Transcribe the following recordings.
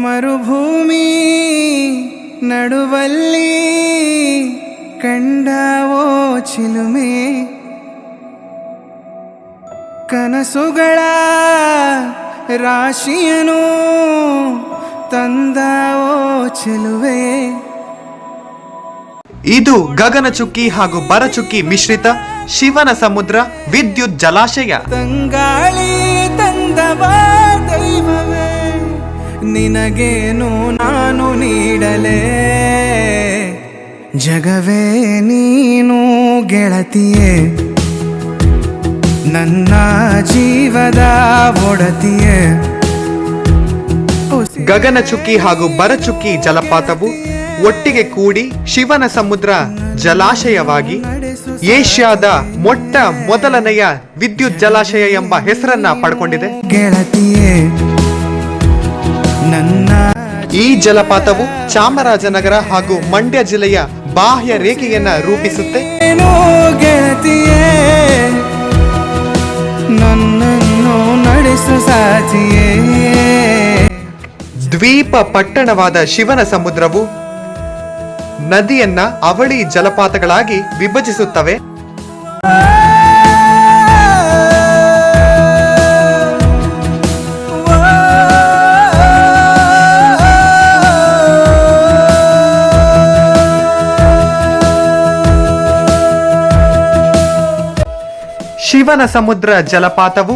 ಮರುಭೂಮಿ ನಡುವಲ್ಲಿ ಕಂಡವೋ ಚಿಲುಮೆ, ಕನಸುಗಳ ರಾಶಿಯನು ತಂದವೋ ಚೆಲುವೆ. ಇದು ಗಗನಚುಕ್ಕಿ ಹಾಗೂ ಬರಚುಕ್ಕಿ ಮಿಶ್ರಿತ ಶಿವನ ಸಮುದ್ರ ವಿದ್ಯುತ್ ಜಲಾಶಯ. ತಂಗಾಳಿ ತಂದವ ದೈವವೇ, ನಿನಗೇನು ನಾನು ನೀಡಲೇ, ಜಗವೇ ನೀನು ಗೆಳತಿಯೇ, ನನ್ನ ಜೀವದ ಒಡತಿಯೇ. ಗಗನಚುಕ್ಕಿ ಹಾಗೂ ಬರಚುಕ್ಕಿ ಜಲಪಾತವು ಒಟ್ಟಿಗೆ ಕೂಡಿ ಶಿವನ ಸಮುದ್ರ ಜಲಾಶಯವಾಗಿ ಏಷ್ಯಾದ ಮೊದಲನೆಯ ವಿದ್ಯುತ್ ಜಲಾಶಯ ಎಂಬ ಹೆಸರನ್ನ ಪಡ್ಕೊಂಡಿದೆ. ಗೆಳತಿಯೇ ನನ್ನ ಈ ಜಲಪಾತವು ಚಾಮರಾಜನಗರ ಹಾಗೂ ಮಂಡ್ಯ ಜಿಲ್ಲೆಯ ಬಾಹ್ಯ ರೇಖೆಯನ್ನ ರೂಪಿಸುತ್ತೆ. ಗೆಳತಿಯೇ ನನ್ನನ್ನು ನಡೆಸು ಸಾಚಿಯೇ. ದ್ವೀಪ ಪಟ್ಟಣವಾದ ಶಿವನ ಸಮುದ್ರವು ನದಿಯನ್ನ ಅವಳಿ ಜಲಪಾತಗಳಾಗಿ ವಿಭಜಿಸುತ್ತವೆ. ಶಿವನ ಸಮುದ್ರ ಜಲಪಾತವು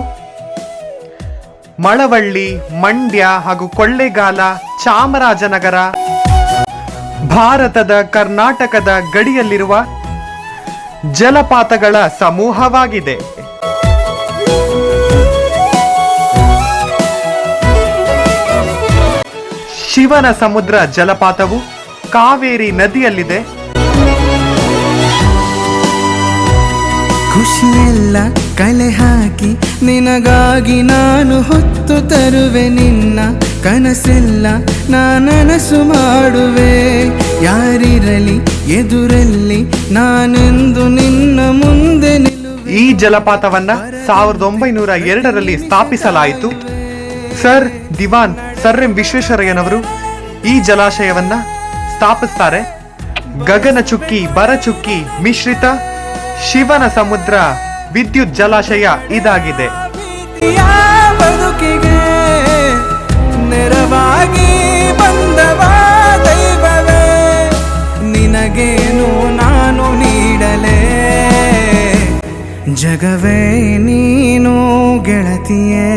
ಮಳವಳ್ಳಿ, ಮಂಡ್ಯ ಹಾಗೂ ಕೊಳ್ಳೇಗಾಲ, ಚಾಮರಾಜನಗರ, ಭಾರತದ ಕರ್ನಾಟಕದ ಗಡಿಯಲ್ಲಿರುವ ಜಲಪಾತಗಳ ಸಮೂಹವಾಗಿದೆ. ಶಿವನ ಸಮುದ್ರ ಜಲಪಾತವು ಕಾವೇರಿ ನದಿಯಲ್ಲಿದೆ. ಖುಷಿಯೆಲ್ಲ ಕಲೆ ಹಾಕಿ ನಿನಗಾಗಿ ನಾನು ಹೊತ್ತು ತರುವೆ, ನಿನ್ನ ಕನಸೆಲ್ಲ ನಾನನಸು ಮಾಡುವೆ. ಯಾರಿರಲಿ ಎದುರಲ್ಲಿ ನಾನೆಂದು ನಿನ್ನ ಮುಂದೆ ನಿಲ್ಲುವೆ. ಈ ಜಲಪಾತವನ್ನ 1902ರಲ್ಲಿ ಸ್ಥಾಪಿಸಲಾಯಿತು. ಸರ್ ದಿವಾನ್ ಸರ್ ಎಂ ವಿಶ್ವೇಶ್ವರಯ್ಯನವರು ಈ ಜಲಾಶಯವನ್ನ ಸ್ಥಾಪಿಸ್ತಾರೆ. ಗಗನಚುಕ್ಕಿ ಬರಚುಕ್ಕಿ ಮಿಶ್ರಿತ ಶಿವನ ಸಮುದ್ರ ವಿದ್ಯುತ್ ಜಲಾಶಯ ಇದಾಗಿದೆ. ಬದುಕಿಗೆ ನೆರವಾಗಿ ಬಂದವ ದೈವವೇ, ನಿನಗೇನು ನಾನು ನೀಡಲೇ, ಜಗವೇ ನೀನು ಗೆಳತಿಯೇ.